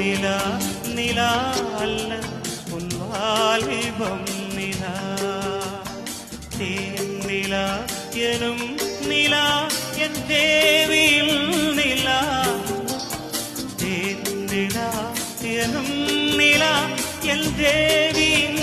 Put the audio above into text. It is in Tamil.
நிலா நிலா அல்ல உன்வாலிபம் நிலா தேன் நிலா எனும் நிலா என் தேவியில் நிலா தேன் நிலா எனும் நிலா என் தேவியின்